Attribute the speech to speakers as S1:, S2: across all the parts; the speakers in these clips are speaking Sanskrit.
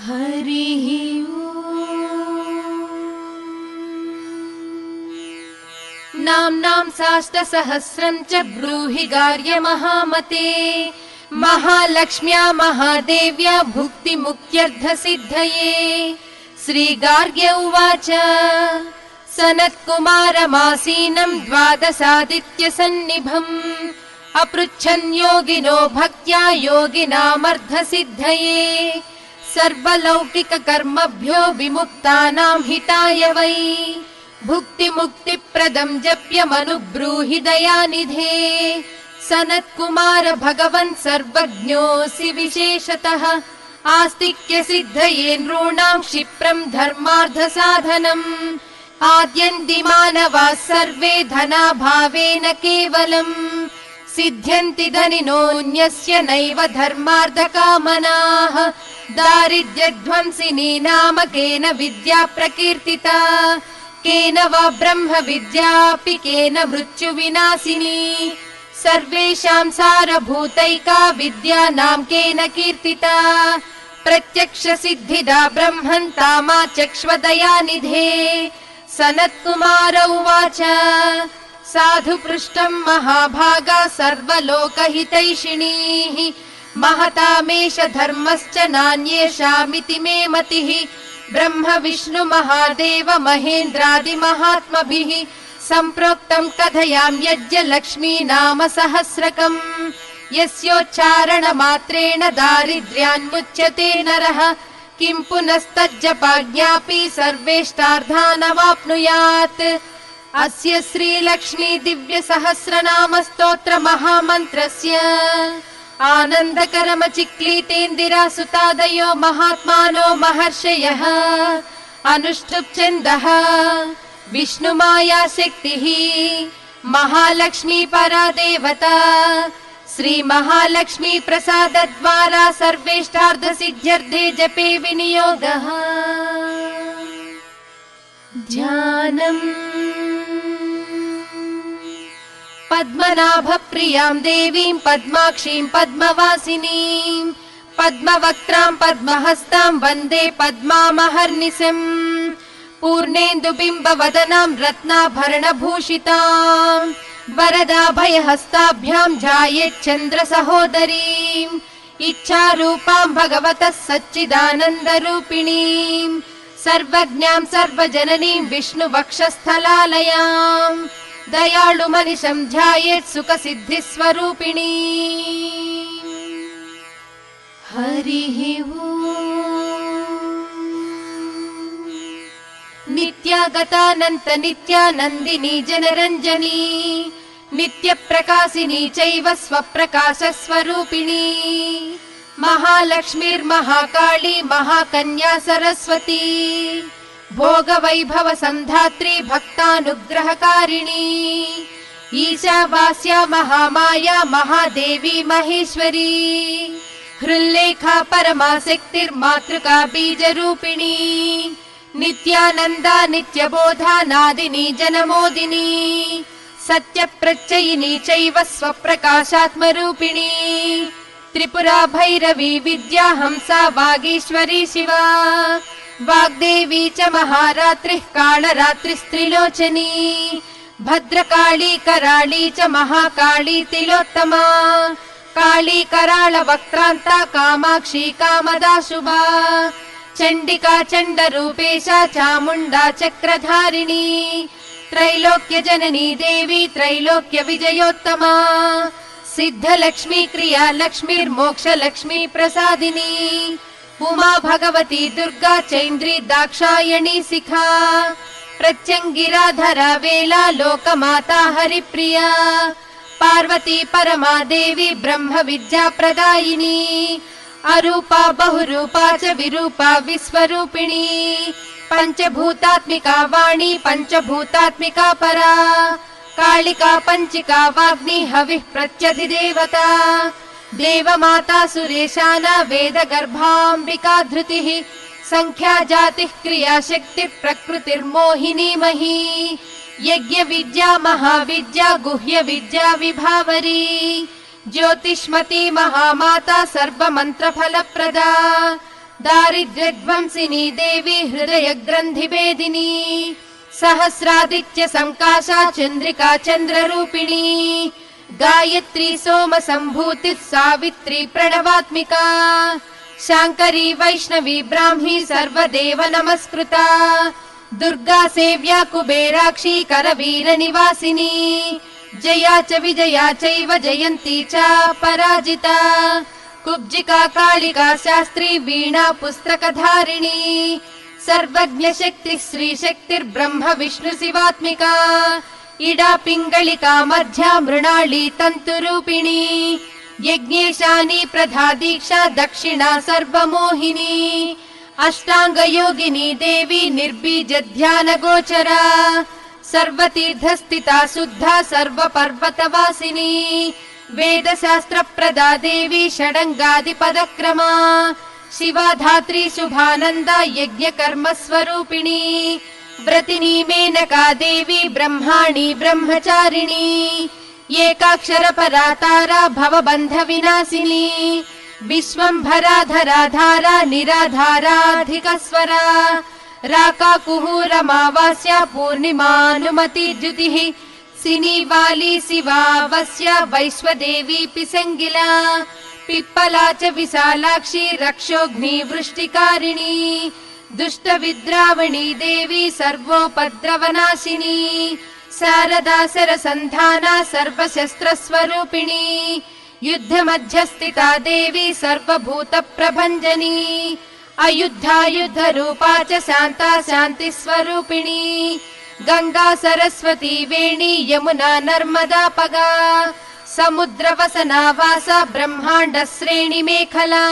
S1: हरिः नाम्नां साष्टसहस्रं च ब्रूहि गार्य महामते। महालक्ष्म्या महादेव्या भुक्तिमुक्त्यर्थसिद्धये। श्रीगार्ग्य उवाच सनत्कुमारमासीनं द्वादशादित्यसन्निभम् अपृच्छन् योगिनो भक्त्या योगिनामर्धसिद्धये। सर्वलौकिककर्मभ्यो विमुक्तानां हिताय वै भुक्तिमुक्तिप्रदं जप्यमनुब्रूहि दयानिधे। सनत्कुमार भगवन् सर्वज्ञोऽसि विशेषतः आस्तिक्यसिद्धये नॄणां क्षिप्रं धर्मार्थसाधनम्। आद्यन्तिमानवाः सर्वे धनाभावेन केवलम् सिद्ध्यन्ति धनिनोऽन्यस्य नैव धर्मार्थकामनाः। दारिद्र्यध्वंसिनी नाम केन विद्या प्रकीर्तिता केन वा ब्रह्म विद्यापि केन मृत्युविनाशिनी। सर्वेषां सारभूतैका विद्या नाम केन कीर्तिता प्रत्यक्ष सिद्धिदा ब्रह्मन् तामाचक्ष्वदयानिधे। सनत्कुमार उवाच साधु पृष्टं महाभागा सर्वलोकहितैषिणीः महतामेष धर्मश्च नान्येषामिति मे मतिः। ब्रह्म विष्णु महादेव महेन्द्रादिमहात्मभिः सम्प्रोक्तं कथयां यज्ञ लक्ष्मी नाम सहस्रकम्। यस्योच्चारण मात्रेण दारिद्र्यान्मुच्यते नरः किं पुनस्तज्जपाज्ञापि सर्वेष्टार्थानवाप्नुयात्। अस्य श्रीलक्ष्मी दिव्य सहस्रनाम स्तोत्र महामन्त्रस्य आनन्दकरमचिक्लीतेन्दिरा सुतादयो महात्मानो महर्षयः अनुष्टुप् छन्दः। विष्णुमाया शक्तिः महालक्ष्मी परा देवता। श्री महालक्ष्मी प्रसादद्वारा सर्वेष्टार्थ सिद्ध्यर्थे जपे विनियोगः। ध्यानम् पद्मनाभ प्रियां देवीं पद्माक्षीं पद्मवासिनीं पद्मवक्त्रां पद्महस्तां वन्दे पद्मामहर्निशम्। पूर्णेन्दुबिम्बवदनां रत्नाभरणभूषितां वरदाभयहस्ताभ्यां ध्यायेच्चन्द्र सहोदरीम्। इच्छारूपां भगवतः सच्चिदानन्दरूपिणीं सर्वज्ञां सर्वजननीं विष्णुवक्षस्थलालयां दयाळुमनिशं ध्यायेत् सुखसिद्धिस्वरूपिणी। हरिः नित्यागतानन्त नित्यानन्दिनी जनरञ्जनी नित्यप्रकाशिनी चैव स्वप्रकाशस्वरूपिणी। महालक्ष्मीर्महाकाली महाकन्या सरस्वती भोगवैभव संधात्री भक्तानुग्रहकारिणी। ईशावास्या महामाया महादेवी महेश्वरी हृल्लेखा परमाशक्तिर्मातृका बीजरूपिणी। नित्यानन्दा नित्यबोधा नादिनी जनमोदिनी सत्यप्रत्ययिनी चैव स्वप्रकाशात्मरूपिणी। त्रिपुरा भैरवी विद्या हंसा वागीश्वरी शिवा वाग्देवी च महारात्रिः कालरात्रिस्त्रिलोचनी। भद्रकाली कराली च महाकाली तिलोत्तमा काली कराळ वक्त्रान्ता कामाक्षी कामदा शुभा। चण्डिका चण्डरूपेशा चामुण्डा चक्रधारिणी त्रैलोक्य जननी देवी त्रैलोक्य विजयोत्तमा। सिद्धलक्ष्मी क्रिया लक्ष्मीर्मोक्षलक्ष्मी प्रसादिनी उमा भगवती दुर्गा चैन्द्री दाक्षायणी शिखा प्रत्यङ्गिराधरा वेला लोकमाता हरिप्रिया। पार्वती परमा देवी ब्रह्म विद्या प्रदायिनी अरूपा बहुरूपा च विरूपा विश्वरूपिणी। पंचभूतात्मिका वाणी पंचभूतात्मिका परा कालिका पंचिका वाग्नि हविः प्रत्यधिदेवता। देवमाता सुरेशाना वेद गर्भाम्बिका धृतिः संख्या जातिः क्रिया शक्ति प्रकृतिर्मोहिनी मही। यज्ञ विद्या महाविद्या गुह्य विद्या विभावरी ज्योतिष्मती महामाता सर्वमंत्र फलप्रदा। दारिद्र्यध्वंसिनी देवी हृदयग्रन्थिभेदिनी सहस्रादित्य संकाशा चन्द्रिका चन्द्ररूपिणी गायत्री सोम सम्भूतिः सावित्री प्रणवात्मिका शाङ्करी वैष्णवी ब्राह्मी सर्वदेव नमस्कृता दुर्गा सेव्या कुबेराक्षी करवीर निवासिनी जया च विजया चैव जयन्ती च पराजिता कुब्जिका कालिका शास्त्री वीणा पुस्तकधारिणी सर्वज्ञ शक्ति श्री शक्तिर्ब्रह्म विष्णु शिवात्मिका इडा पिङ्गलिका मध्या मृणाली तन्तुरूपिणी यज्ञेशानी प्रधा दीक्षा दक्षिणा सर्वमोहिनी अष्टांग योगिनी देवी निर्बीज ध्यान गोचरा सर्वतीर्थस्थिता शुद्धा सर्वपर्वतवासिनी वेद शास्त्र प्रदा देवी षडङ्गादिपदक्रमा शिवा धात्री शुभानन्दा यज्ञ कर्म स्वरूपिणी व्रतिनी मेनका देवी ब्रह्माणी ब्रह्मचारिणी एकाक्षर परातारा भवबन्ध विनाशिनी विश्वंभरा धरा धारा निराधाराधिकस्वरा राका कुहूरमावास्या पूर्णिमानुमति द्युतिः सिनीवाली शिवावस्य वैश्वदेवी पिसङ्गिला पिप्पला च विशालाक्षी रक्षोऽग्नि वृष्टिकारिणी दुष्ट विद्रावणी देवी सर्वोपद्रवनाशिनी शारदा सरसन्धाना सर्वशस्त्र स्वरूपिणी युद्ध मध्यस्थिता देवी सर्वभूत प्रभञ्जनी अयुद्धा युद्ध रूपा च शान्ता शान्ति स्वरूपिणी गंगा सरस्वती वेणी यमुना नर्मदा पगा समुद्र वसना वासा ब्रह्मांड श्रेणी मेखला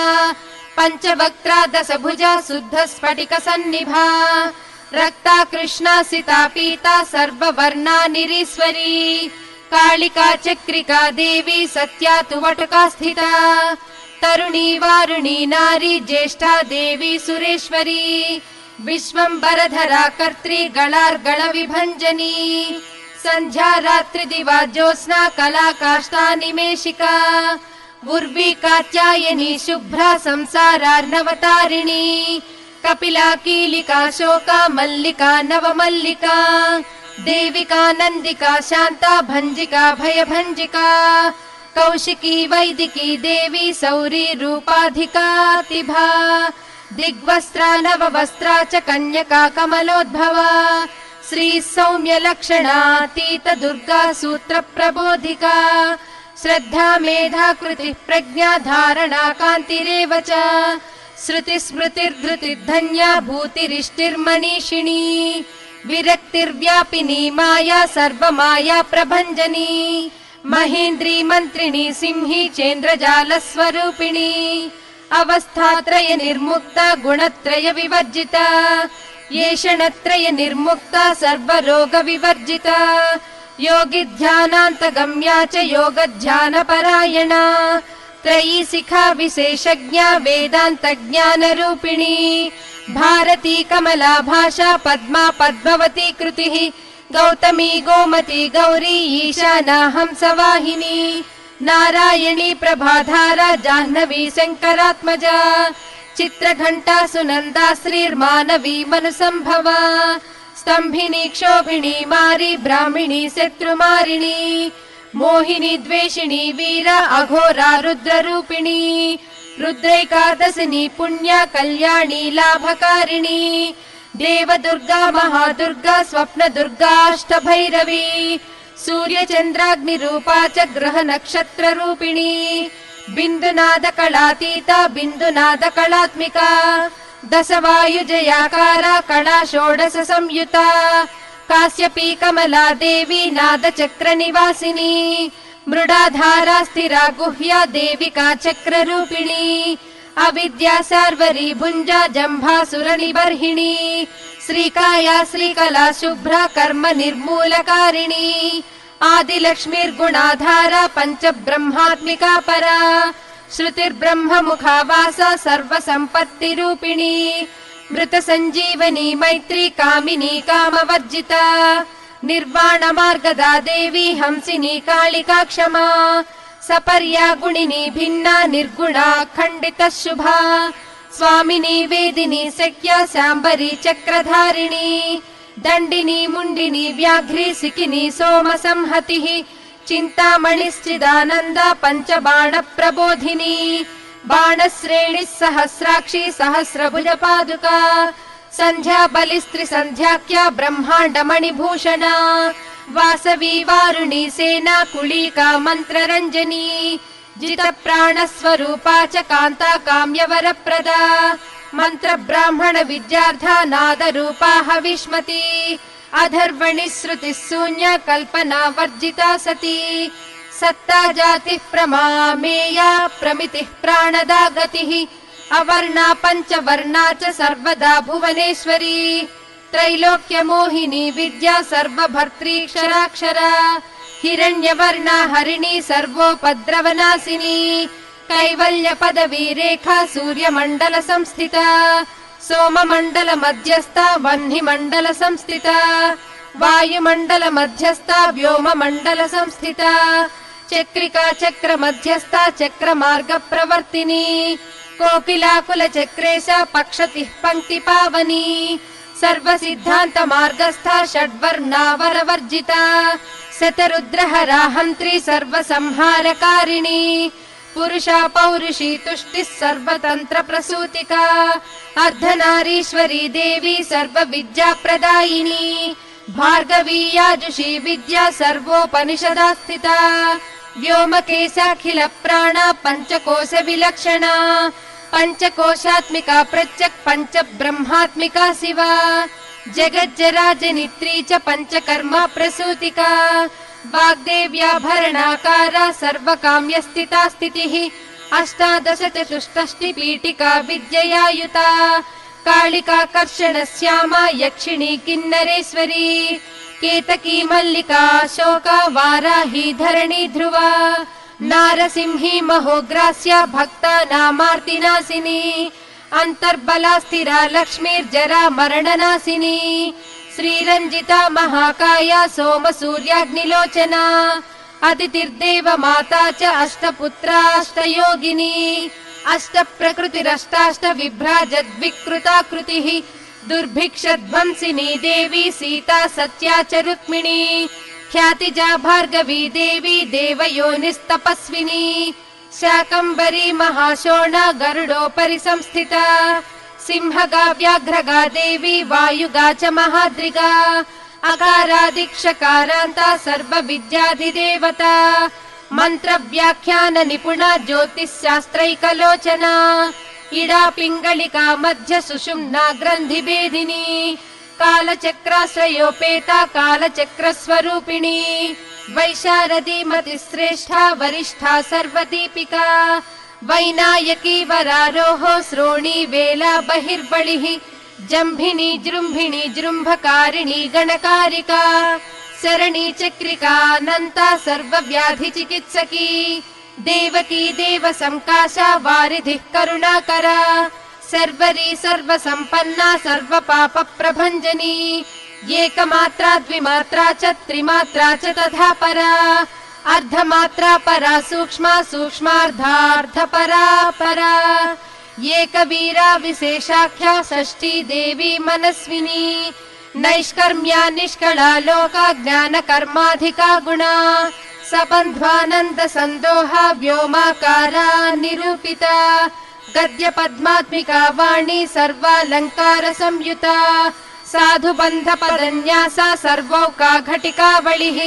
S1: पंचवक्त्रा दशभुजा शुद्ध स्फटिक सन्निभा रक्ता कृष्णा सिता पीता सर्ववर्णा निरीश्वरी कालिका चक्रिका देवी सत्या तु वटुका स्थिता तरुणी वारुणी नारी ज्येष्ठा देवी सुरेश्वरी विश्वंभरधरा कर्त्री गणार्गण विभंजनी संध्या रात्रि दिवा ज्योत्स्ना कला काष्ठा निमेशिका उर्वी कात्यायनी शुभ्रा संसारार्णवतारिणी कपिला कीलिका शोका मल्लिका नवमल्लिका देविका नंदिका शांता भंजिका भयभंजिका कौशिकी वैदिकी देवी सौरी रूपाधिका तिभा दिग्वस्त्रा नववस्त्रा च कन्यका कमलोद्भवा श्री सौम्य लक्षणातीत दुर्गा सूत्र प्रबोधिका श्रद्धा मेधा कृति प्रज्ञा धारणा कान्तिरेव च श्रुति स्मृतिर्धृतिर्धन्या भूतिरिष्टिर्मनीषिणी विरक्तिर्व्यापिनी माया सर्वमाया प्रभञ्जनी महेन्द्री मंत्रिणी सिंही चेन्द्रजाल स्वरूपिणी अवस्थात्रय निर्मुक्ता गुणत्रय विवर्जिता येषणत्रय निर्मुक्ता सर्वरोग विवर्जिता योगी ध्यानान्त गम्या च योग ध्यान परायणा त्रयी शिखा विशेषज्ञा वेदांत ज्ञान रूपिणी भारती कमला भाषा पद्मा पद्मवती कृतिः गौतमी गोमती गौरी ईशाना हंसवाहिनी नारायणी प्रभाधारा जाह्नवी शंकरात्मजा चित्रघंटा सुनंदा श्रीर्मानवी मनुसंभवा स्तंभिनी क्षोभिणी मारी ब्राह्मिणी शत्रुमारिणी मोहिनी द्वेषिणी वीरा अघोरा रुद्र रूपिणी रुद्रैकादशिनी पुण्या कल्याणी लाभकारिणी देव दुर्गा महादुर्गा स्वप्न दुर्गा अष्टभैरवी सूर्य चंद्राग्नि रूपा च ग्रह नक्षत्र रूपिणी बिंदुनाद कलातीता बिंदुनाद कलात्मिका दश वायु जयाकारा कला षोडश संयुता काश्यपी कमला देवी नाद चक्र निवासिनी मृडाधारा स्थिरा गुह्या देविका चक्र रूपिणी अविद्या सार्वरी भुंजा जंभासुर निबर्हिणी श्रीकाया श्रीकला शुभ्रा कर्म निर्मूलकारिणी आदिलक्ष्मीर्गुणाधारा पंच ब्रह्मात्मिका परा श्रुतिर्ब्रह्म मुखावासा सर्व संपत्ति रूपिणी मृत संजीवनी मैत्री कामिनी कामवर्जिता निर्वाण मार्गदा देवी हंसिनी कालिका क्षमा सपर्या गुणिनी भिन्ना निर्गुणा खंडित शुभा स्वामिनी वेदिनी सख्या शाम्बरी चक्रधारिणी दण्डिनी मुण्डिनी व्याघ्री सिकिनी सोम संहतिः चिन्तामणिश्चिदानन्दा पञ्चबाण प्रबोधिनी बाणश्रेणिः सहस्राक्षी सहस्रभुज पादुका सन्ध्या बलिस्त्रिसन्ध्याख्या ब्रह्माण्डमणिभूषणा वासवी वारुणी सेना कुलीका मन्त्ररञ्जनी जितप्राणस्वरूपा च कान्ता काम्यवरप्रदा मन्त्र ब्राह्मण विद्यार्था नादरूपा हविष्मती अधर्वणि श्रुतिः शून्या कल्पना वर्जिता सती सत्ता जातिः प्रमामेया प्रमितिः प्राणदा गतिः अवर्णा पञ्चवर्णा च सर्वदा भुवनेश्वरी त्रैलोक्यमोहिनी विद्या सर्वभर्त्रीक्षराक्षरा हिरण्यवर्णा हरिणी सर्वोपद्रवनाशिनी कैवल्य पदवी रेखा सूर्यमण्डल संस्थिता सोममण्डल मध्यस्था वह्निमण्डल संस्थिता वायुमण्डल मध्यस्था व्योममण्डल संस्थिता चक्रिका चक्र मध्यस्था चक्रमार्ग प्रवर्तिनी कोकिलाकुल चक्रेशा पक्षतिः पंक्ति पावनी सर्वसिद्धान्त मार्गस्था षड्वर्णावरवर्जिता शतरुद्रहराहन्त्री सर्वसंहारकारिणी पुरुषा पौरुषी तुष्टिः सर्वतन्त्र प्रसूतिका अर्धनारीश्वरी देवी सर्वविद्याप्रदायिनी भार्गवी याजुषी विद्या सर्वोपनिषदा स्थिता व्योमकेशाखिल प्राणा पञ्चकोश विलक्षणा पञ्चकोशात्मिका प्रत्यक् पञ्च ब्रह्मात्मिका शिवा जगज्जराजनित्री च पञ्चकर्मा प्रसूतिका वाग्देव्याभरणाकारा सर्वकाम्यस्थिता स्थितिः अष्टादश चतुष्टष्टि पीठिका विद्यया युता कालिका कर्षणश्यामा यक्षिणी किन्नरेश्वरी केतकी मल्लिका शोका वाराही धरणी ध्रुवा नारसिंही महोग्रास्या भक्ता नामार्तिनाशिनी अंतर्बला स्थिरा लक्ष्मीर्जरा मरणनाशिनी श्रीरंजिता महाकाया सोम सूर्याग्निलोचना अदितिर्देव माता च अष्टपुत्राष्टयोगिनी अष्ट प्रकृतिरष्टाष्ट विभ्राजद्विकृताकृतिः दुर्भिक्षध्वंसिनी देवी सीता सत्या च रुक्मिणी ख्यातिजा भार्गवी देवी देवयोनिस्तपस्विनी शाकंभरी महाशोणा गरुडोपरि संस्थिता सिंहगा व्याघ्रगा देवी वायुगा च महाद्रिगा अकारादिक्षकारान्ता सर्वविद्याधिदेवता मंत्र व्याख्यान निपुणा ज्योतिषशास्त्रैकलोचना इडा पिंगलिका मध्य सुषुम्ना ग्रंथि भेदिनी कालचक्राश्रयोपेता कालचक्र स्वरूपिणी वैशारदी मतिश्रेष्ठा वरिष्ठा सर्वदीपिका वैनायकी वरारोहो श्रोणी वेला बहिर्बलिः जम्भिनी जृम्भिणी जृम्भकारिणी गणकारिका शरणी चक्रिका अनंता सर्वव्याधि चिकित्सकी देवकी देव संकाशा वारिधिः करुणाकरा सर्वरी सर्वसंपन्ना सर्वपाप प्रभंजनी एकमात्रा द्विमात्रा च त्रिमात्रा च तथा परा अर्धमात्रा परा सूक्ष्मा सूक्ष्मार्धार्ध परा परा एकवीरा विशेषाख्या षष्ठी देवी मनस्विनी नैष्कर्म्या निष्कला लोका ज्ञान कर्माधिका गुणा सबन्ध्वानंद संदोहा व्योमाकारा निरूपिता गद्य पद्मात्मिका वाणी सर्वालंकार संयुता साधु बंध पदन्यासा सर्वौका घटिकावलिः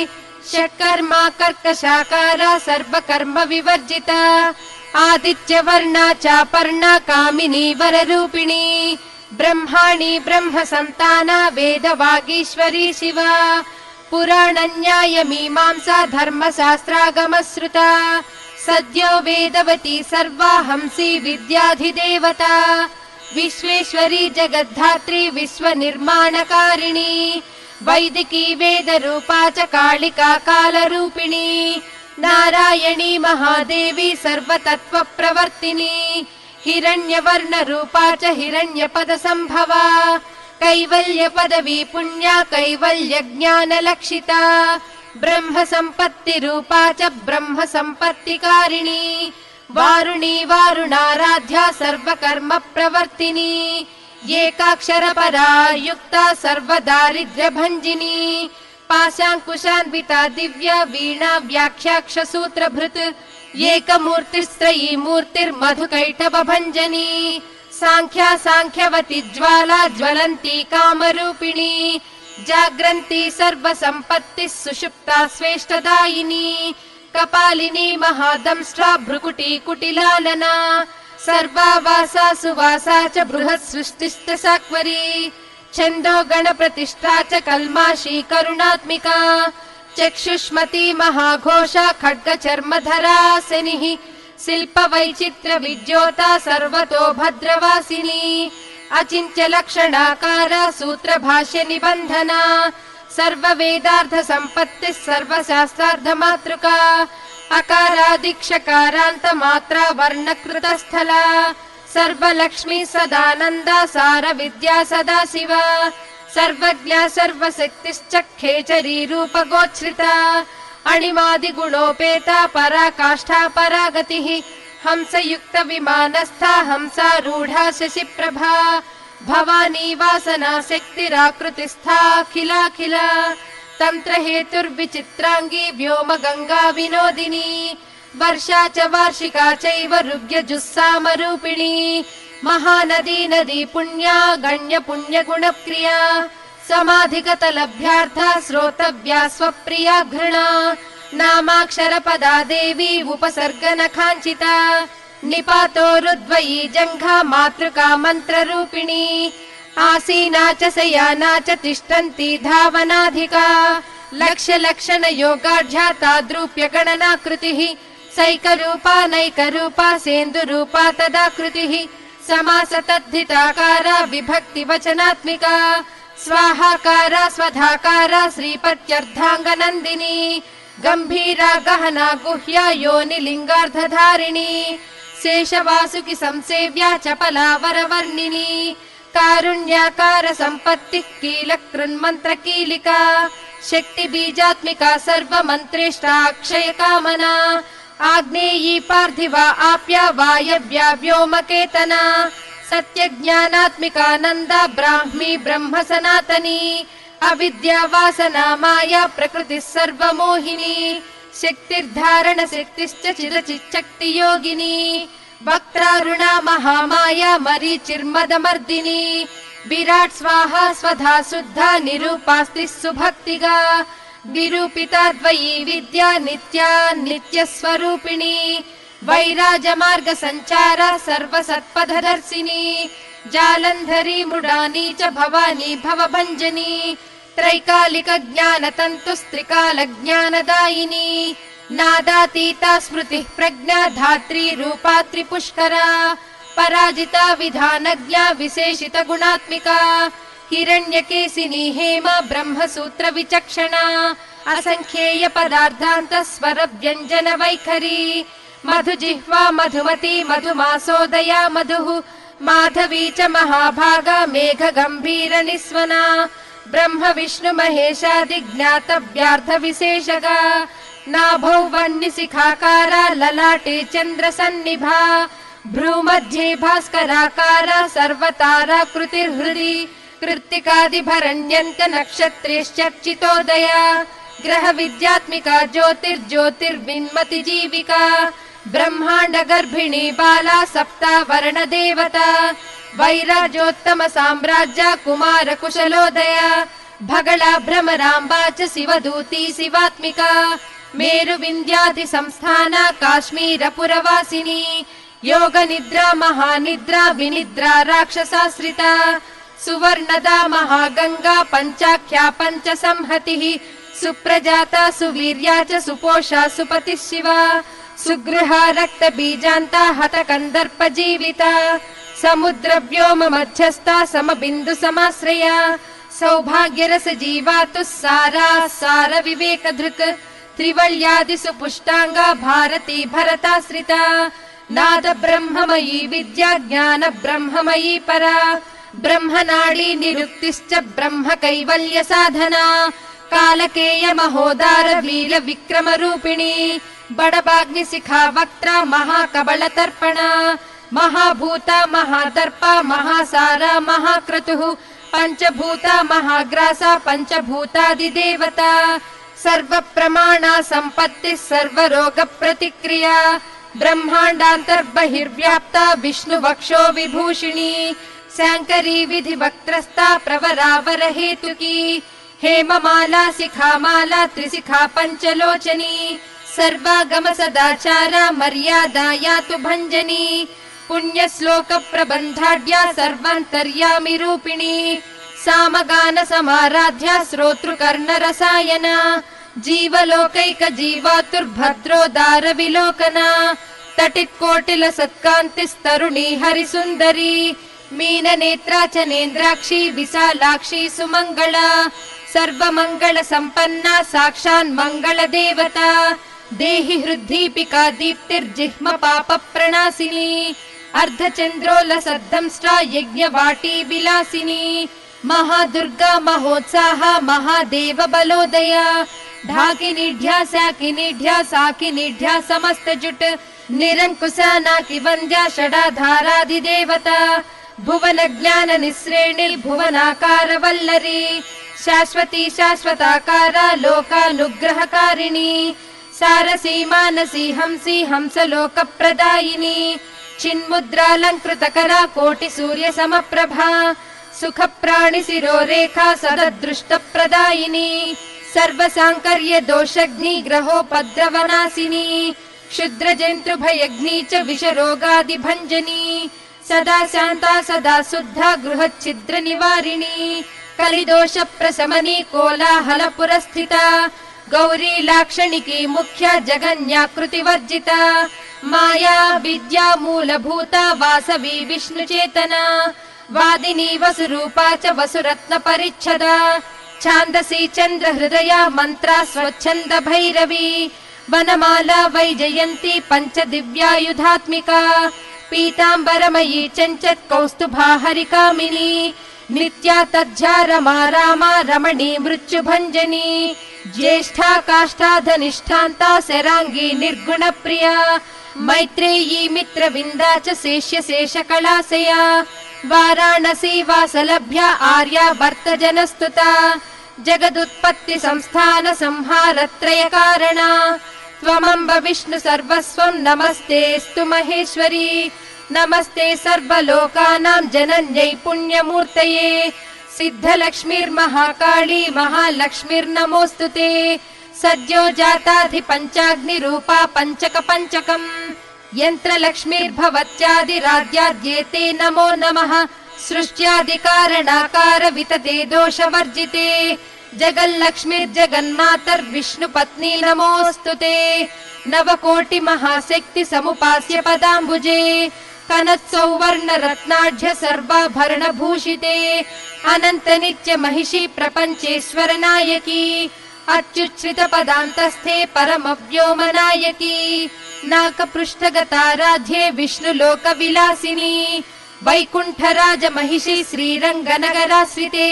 S1: षट्कर्मा कर्कशाकारा सर्वकर्म विवर्जिता आदित्य वर्णा चापर्णा कामिनी वररूपिणी ब्रह्माणी ब्रह्म संताना वेद वागीश्वरी शिवा पुराण न्याय मीमांसा धर्म शास्त्रागम श्रुता सद्यो वेदवती सर्वा हंसी विद्याधिदेवता विश्वेश्वरी जगद्धात्री विश्व निर्माणकारिणी वैदिकी वेद रूपा च कालिका कालरूपिणी नारायणी महादेवी सर्वतत्व प्रवर्तिनी हिरण्यवर्ण रूपा च हिरण्यपद संभवा कैवल्य पदवी पुण्या कैवल्य ज्ञान लक्षिता ब्रह्म संपत्ति रूपा च ब्रह्म संपत्तिकारिणी वारुणी वारुणाराध्या सर्वकर्म प्रवर्तिनी एकाक्षरपरा युक्ता सर्वदारिद्र्यभञ्जिनी पाशाङ्कुशान्विता दिव्या वीणा व्याख्याक्षसूत्रभृत् एकमूर्तिस्त्रयी मूर्तिर्मधुकैटभञ्जनी साङ्ख्या साङ्ख्यवती ज्वाला ज्वलन्ती कामरूपिणी जाग्रन्ती सर्वसम्पत्तिः सुषुप्ता स्वेष्टदायिनी कपालिनी महादंष्ट्रा भ्रुकुटी कुटिलालना सर्वावासा सुवासा च बृहत् सृष्टिश्च साक्वरी छन्दो गणप्रतिष्ठा च कल्माशी करुणात्मिका चक्षुष्मती महाघोषा खड्गचर्मधरासिनिः शिल्पवैचित्र विद्योता सर्वतो भद्रवासिनी अचिन्त्य लक्षणाकारा सूत्रभाष्य निबन्धना सर्ववेदार्थ सम्पत्तिः सर्वशास्त्रार्धमातृका अकारादिक्षकारान्त मात्रा वर्णकृतस्थला सर्वलक्ष्मी सदानन्दा सार विद्या सदा शिवा सर्वज्ञा सर्वशक्तिश्च खेचरी रूपगोच्छ्रिता अणिमादिगुणोपेता पराकाष्ठा परागतिः हंसयुक्त विमानस्था हंसारूढा शशिप्रभा भवानी वासना शक्तिराकृतिस्थाखिलाखिला तंत्र हेतुर्विचित्रांगी व्योम गंगा विनोदिनी वर्षा च वार्षिका चैव रुग्यजुस्सामरूपिणी महानदी नदी पुण्या गण्य पुण्य गुणप्रिया समाधिगत लभ्यार्था श्रोतव्या स्वप्रिया घृणा नामाक्षर पदा देवी उपसर्ग नखांचिता निपातोरुद्वयी जंघा मातृका मंत्ररूपिणी आसीना च शयाना च तिष्ठन्ती धावनाधिका लक्ष्य लक्षण योगाढ्या ताद्रूप्य गणनाकृतिः सैकरूपा नैकरूपा सेन्दुरूपा तदाकृतिः समास तद्धिताकारा विभक्ति वचनात्मिका स्वाहाकारा स्वधाकारा श्रीपत्यर्धाङ्गनन्दिनी गम्भीरा गहना गुह्या योनिलिङ्गार्धधारिणी शेषवासुकि संसेव्या चपला वरवर्णिनी कारुण्याकार सम्पत्तिः कीलकृन्मन्त्र कीलिका शक्ति बीजात्मिका सर्वमन्त्रेष्टा अक्षय कामना आग्नेयी पार्थिवा आप्या वायव्या व्योमकेतना सत्यज्ञानात्मिका नन्दा ब्राह्मी ब्रह्म सनातनी अविद्या वासना माया प्रकृतिः सर्वमोहिनी शक्तिर्धारण शक्तिश्च चिदचिच्छक्ति योगिनी वक्त्रारुणा महामाया मरीचिर्मदमर्दिनी विराट स्वाहा स्वधा शुद्धा निरूपास्ति सुभक्तिगा विरूपिता द्वयी विद्या नित्या नित्यस्वरूपिणी वैराज मार्ग संचारा सर्वसत्पथदर्शिनी जालन्धरी मृडानी च भवानी भवभञ्जनी त्रैकालिक ज्ञान तन्तुस्त्रिकाल ज्ञानदायिनी नादातीता स्मृतिः प्रज्ञा धात्री रूपा त्रिपुष्करा पराजिता विधानज्ञा विशेषित गुणात्मिका हिरण्यकेशिनी हेमा ब्रह्मसूत्र विचक्षणा असंख्येय पदार्थान्त स्वर व्यञ्जन वैखरी मधुजिह्वा मधुमती मधुमासोदया मधुः माधवी च महाभागा मेघ गम्भीर निस्वना ब्रह्म विष्णु महेशादि ज्ञातव्यार्थ विशेषगा नाभौ वह्निशिखाकारा ललाटे चन्द्र सन्निभा भ्रूमध्ये भास्कराकारा सर्वताराकृतिर्हृदि कृत्तिकादिभरण्यन्त नक्षत्रेश्चर्चितोदया ग्रह विद्यात्मिका ज्योतिर्ज्योतिर्विन्मति जीविका ब्रह्माण्ड गर्भिणी बाला सप्तावर्ण देवता वैराजोत्तम साम्राज्य कुमार कुशलोदया भगला भ्रमराम्बा च शिवदूती शिवात्मिका मेरु विन्ध्यादि संस्थाना काश्मीर पुरवासिनी योग निद्रा महानिद्रा विनिद्रा राक्षसाश्रिता सुवर्णदा महागंगा पंचाख्या पंच संहतिः सुप्रजाता सुवीर्या च सुपोषा सुपतिः शिवा सुगृहा रक्त बीजान्ता हत कंदर्प जीविता समुद्र व्योम मध्यस्था समबिन्दु समाश्रया सौभाग्य रस जीवातु सारा सार विवेक धृक त्रिवल्यादि सुपुष्टांगा भारती भरताश्रिता नाद ब्रह्ममयी विद्या ज्ञान ब्रह्ममयी परा ब्रह्मनाडी निरुक्तिश्च ब्रह्म कैवल्य साधना कालकेय महोदार लील विक्रम रूपिणी बडबाग्निशिखा वक्त्रा महाकबलतर्पणा महाभूता महादर्पा महासारा महाक्रतुः पञ्चभूता महाग्रासा पञ्चभूतादिदेवता सर्वप्रमाणा सम्पत्तिः सर्वरोगप्रतिक्रिया ब्रह्माण्डान्तर्बहिर्व्याप्ता विष्णुवक्षो विभूषिणी शाङ्करी विधिवक्त्रस्था प्रवरावरहेतुकी हेममाला शिखामाला त्रिशिखा पञ्चलोचनी सर्वागम सदाचारा मर्यादा यातु भञ्जनी पुण्यश्लोक प्रबन्धाढ्या सर्वान्तर्यामि रूपिणी सामगान समाराध्या श्रोतृकर्णरसायना जीवलोकैक जीवातुर्भद्रोदार विलोकना तटित्कोटिल सत्कान्तिस्तरुणी हरिसुन्दरी मीननेत्रा च नेन्द्राक्षी विशालाक्षी सुमङ्गला सर्वमङ्गल सम्पन्ना साक्षान् मङ्गल देवता देहि हृद्दीपिका दीप्तिर्जिह्म पाप प्रणासिनी अर्धचन्द्रोलसद्धंष्ट्रा यज्ञवाटी विलासिनी महादुर्गा महोत्साहा महादेव बलोदया ढाकिनीढ्या साकिनीढ्या साकिनीढ्या समस्तजुट निरङ्कुशा नाकिवन्द्या षडाधाराधिदेवता भुवन ज्ञान निःश्रेणिर् भुवनाकार वल्लरी शाश्वती शाश्वताकारा लोकानुग्रहकारिणी सारसी मानसी हंसी हंसलोकप्रदायिनी चिन्मुद्रालङ्कृतकरा कोटि सूर्य समप्रभा सुख प्राणि शिरोरेखा सददृष्टप्रदायिनी सर्वसाङ्कर्य दोषग्नि ग्रहोपद्रवनाशिनी क्षुद्र जन्तु भयग्नि च विषरोगादिभञ्जनी सदा शान्ता सदा शुद्धा गृहच्छिद्र निवारिणी कलिदोष प्रशमनी कोलाहल पुरस्थिता गौरी लाक्षणिकी मुख्या जगन्याकृति वर्जिता माया विद्या मूलभूता वासवी विष्णुचेतना वादिनी वसुरूपा च वसुरत्न परिच्छदा छान्दसी चन्द्र हृदया मन्त्रा स्वच्छन्द भैरवी वनमाला वैजयन्ती पञ्च दिव्यायुधात्मिका पीताम्बरमयी चञ्चत् कौस्तुभा हरिकामिनी नित्या तज्झा रमा रामा रमणी मृत्युभञ्जनी ज्येष्ठा काष्ठा धनिष्ठान्ता शराङ्गी निर्गुण प्रिया मैत्रेयी मित्रविन्दा च शेष्य शेषकलाशया वाराणसी वासलभ्या आर्या वर्तजनस्तुता जगदुत्पत्ति संस्थान संहारत्रय कारणा त्वमम्ब विष्णु सर्वस्वं नमस्तेऽस्तु महेश्वरी नमस्ते सर्वलोकानां जनन्यै पुण्यमूर्तये सिद्धलक्ष्मीर्महाकाली महालक्ष्मीर्नमोऽस्तुते सद्यो जाताधिपञ्चाग्निरूपा पञ्चक पञ्चकम् यन्त्रलक्ष्मीर्भवत्यादिराद्याद्येते नमो नमः सृष्ट्यादिकारणाकार वितते दोषवर्जिते जगल्लक्ष्मीर्जगन्मातर्विष्णुपत्नी नमोऽस्तुते नवकोटि महाशक्ति समुपास्य पदाम्बुजे कनत्सौवर्ण रत्नाढ्य सर्वाभरण भूषिते अनन्त नित्य महिषी प्रपञ्चेश्वर नायकी अच्युच्छ्रित पदान्तस्थे परमव्योम नायकी नाकपृष्ठगताराध्ये विष्णुलोक विलासिनी वैकुण्ठराज महिषी श्रीरङ्गनगराश्रिते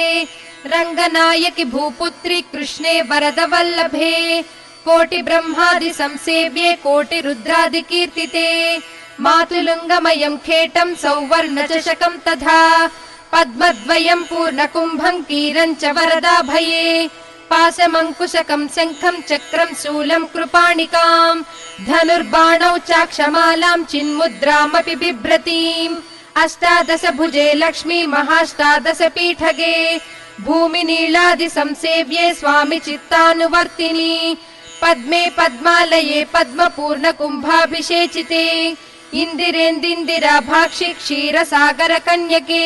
S1: रङ्गनायकि भूपुत्री कृष्णे वरदवल्लभे कोटि ब्रह्मादि संसेव्ये कोटि रुद्रादि कीर्तिते मातुलुङ्गमयं खेटं सौवर्ण चषकं तथा पद्मद्वयं पूर्णकुम्भं कीरं च वरदाभये पाशमङ्कुशकं शङ्खं चक्रं शूलं कृपाणिकां धनुर्बाणौ चाक्षमालां चिन्मुद्रामपि बिभ्रतीम् अष्टादश भुजे लक्ष्मी महाष्टादश पीठगे भूमि नीलादि संसेव्ये स्वामि चित्तानुवर्तिनी पद्मे पद्मालये पद्मपूर्ण कुम्भाभिषेचिते इन्दिरेन्दिराभाक्षि क्षीरसागर कन्यके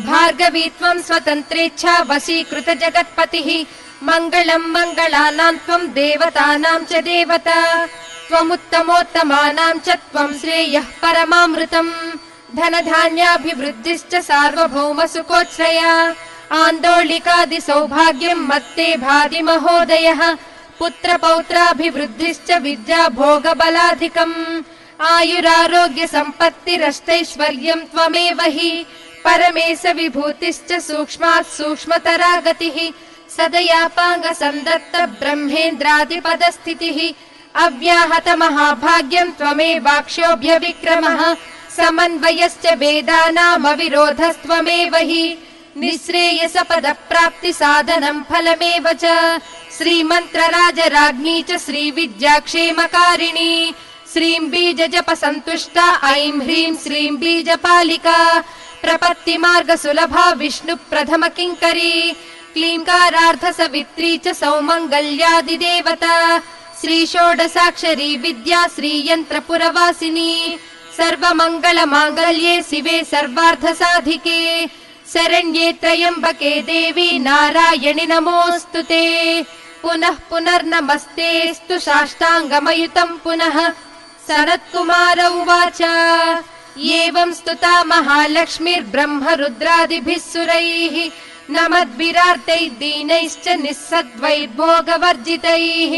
S1: भार्गवी त्वं स्वतन्त्रेच्छा वशीकृत जगत्पतिः मङ्गलं मङ्गलानां त्वं देवतानां च देवता त्वमुत्तमोत्तमानां च त्वं श्रेयः परमामृतम् धनधान्याभिवृद्धिश्च सार्वभौम सुखोच्छ्रया आन्दोलिकादि सौभाग्यं मत्ते भाति महोदयः पुत्र पौत्राभिवृद्धिश्च विद्या भोग बलाधिकम् आयुरारोग्य सम्पत्तिरष्टैश्वर्यं त्वमेव हि परमेश विभूतिश्च सूक्ष्मात् सूक्ष्मतरा गतिः सदयापाङ्ग सन्दत्त ब्रह्मेन्द्रादिपदस्थितिः अव्याहत महाभाग्यं त्वमेवाक्षोभ्य विक्रमः समन्वयश्च वेदानामविरोधस्त्वमेव हि निःश्रेयस पदप्राप्ति साधनं फलमेव च श्रीमन्त्रराजराज्ञी च श्रीविद्याक्षेमकारिणी श्रीं बीजजप सन्तुष्टा ऐं ह्रीं श्रीं बीजपालिका प्रपत्तिमार्गसुलभा विष्णुप्रथम किङ्करी क्लीङ्कारार्थ सवित्री च सौमङ्गल्यादिदेवता श्रीषोडशाक्षरी विद्या श्रीयन्त्रपुरवासिनी सर्वमङ्गलमाङ्गल्ये शिवे सर्वार्थसाधिके शरण्ये त्र्यम्बके देवी नारायणि नमोऽस्तुते पुनः पुनर्नमस्तेऽस्तु साष्टाङ्गमयुतं पुनः सनत्कुमार उवाच एवं स्तुता महालक्ष्मीर्ब्रह्म रुद्रादिभिः सुरैः नमद्भिरार्तैः दीनैश्च निःसद्वैर्भोगवर्जितैः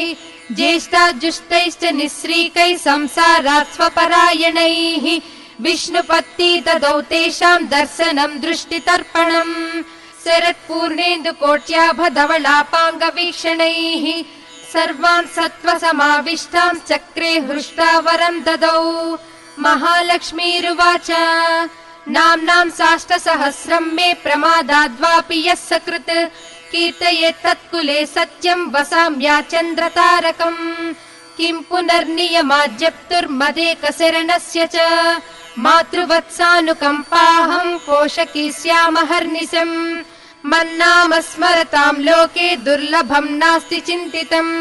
S1: ज्येष्ठाजुष्टैश्च निःश्रीकैः संसारात् स्वपरायणैः विष्णुपत्नी ददौ तेषां दर्शनं दृष्टितर्पणम् शरत्पूर्णेन्दुकोट्याभधवलापाङ्गवीक्षणैः सर्वान् सत्त्वसमाविष्टां चक्रे हृष्टा वरं ददौ महालक्ष्मीरुवाच नाम्नां साष्टसहस्रं मे प्रमादाद्वापि यः सकृत् कीर्तयेत् तत्कुले सत्यं वसाम्याचन्द्रतारकम् किं पुनर्नियमाज्जप्तुर्मदेकशरणस्य च मातृवत्सानुकम्पाहं पोषकी स्यामहर्निशम् मन्नाम स्मरतां लोके दुर्लभं नास्ति चिन्तितम्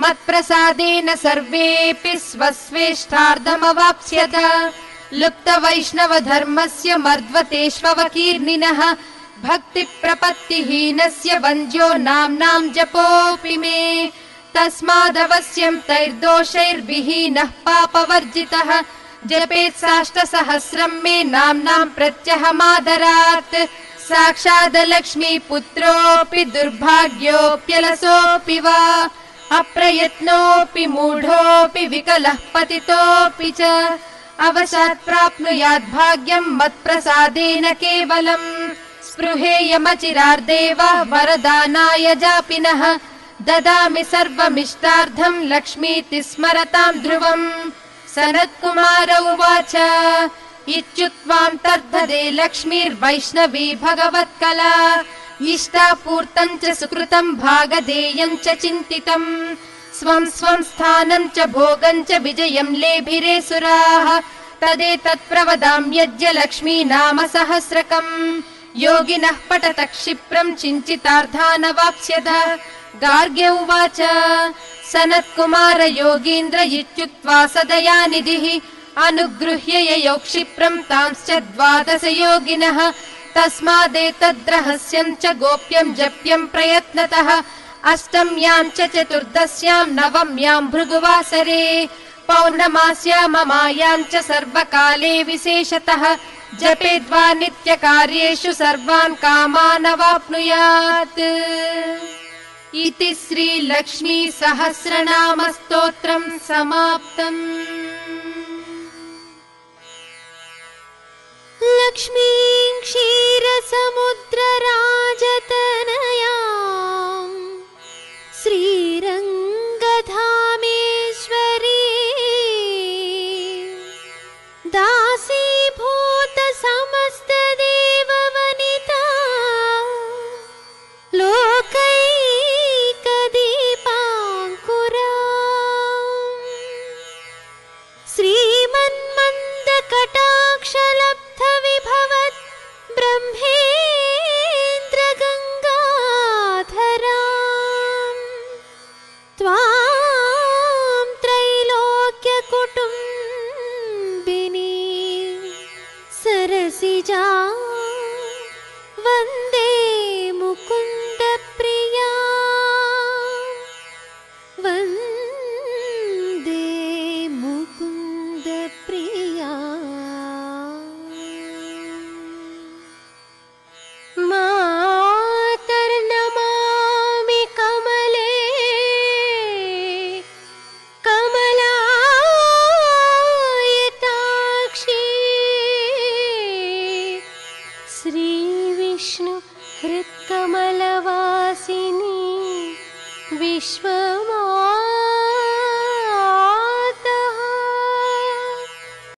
S1: मत्प्रसादेन सर्वेऽपि स्वस्वेष्टार्धमवाप्स्यत लुप्तवैष्णव धर्मस्य मर्द्वतेष्वकीर्णिनः भक्तिप्रपत्तिहीनस्य वन्द्यो नाम्नां जपोऽपि मे तस्मादवश्यं तैर्दोषैर्विहीनः पापवर्जितः जपेत् साष्टसहस्रं मे नाम्नां प्रत्यहमादरात् साक्षादलक्ष्मी पुत्रोऽपि दुर्भाग्योऽप्यलसोऽपि वा अप्रयत्नोऽपि मूढोऽपि विकलः पतितोऽपि च अवशात् प्राप्नुयात् भाग्यं मत्प्रसादेन केवलम् स्पृहेयमचिरार्देव वरदानाय जापिनः ददामि सर्वमिष्टार्थं लक्ष्मीति स्मरतां ध्रुवम् सनत्कुमार उवाच इत्युक्त्वां तद्धदे लक्ष्मीर्वैष्णवी भगवत्कला इष्टापूर्तं च सुकृतं भागधेयं च चिन्तितम् स्वं स्वं स्थानं च भोगं च विजयं लेभिरे सुराः तदेतत् प्रवदाम्यज्य लक्ष्मी नाम सहस्रकम् योगिनः पठत क्षिप्रं चिञ्चितार्थानवाप्स्यथ गार्ग्य उवाच सनत्कुमार योगीन्द्र इत्युक्त्वा सदयानिधिः अनुगृह्य ययौ क्षिप्रं तांश्च 12 योगिनः तस्मादेतद्रहस्यं च गोप्यं जप्यं प्रयत्नतः अष्टम्यां च चतुर्दश्यां नवम्यां भृगुवासरे पौर्णमास्याममायां च सर्वकाले विशेषतः जपेद्वा नित्यकार्येषु सर्वान् कामान् अवाप्नुयात् इति श्रीलक्ष्मी सहस्रनाम स्तोत्रं समाप्तम्।
S2: लक्ष्मीं क्षीरसमुद्रराजतनयां श्रीरङ्गधामेश्वरी दासीभूत समस्तदेववनिता लोकैकदीपाङ्कुरा श्रीमन्मन्दकटाक्षलब्धविभवत् ब्रह्मेन्द्रगङ्गाधराम् त्वां त्रैलोक्यकुटुम्बिनी सरसिजा वन्दे मुकुन्दप्रिया वन्दे मुकुन्दप्रिया। मातर्नमामि कमले कमलायताक्षी श्रीविष्णु हृत्कमलवासिनी विश्व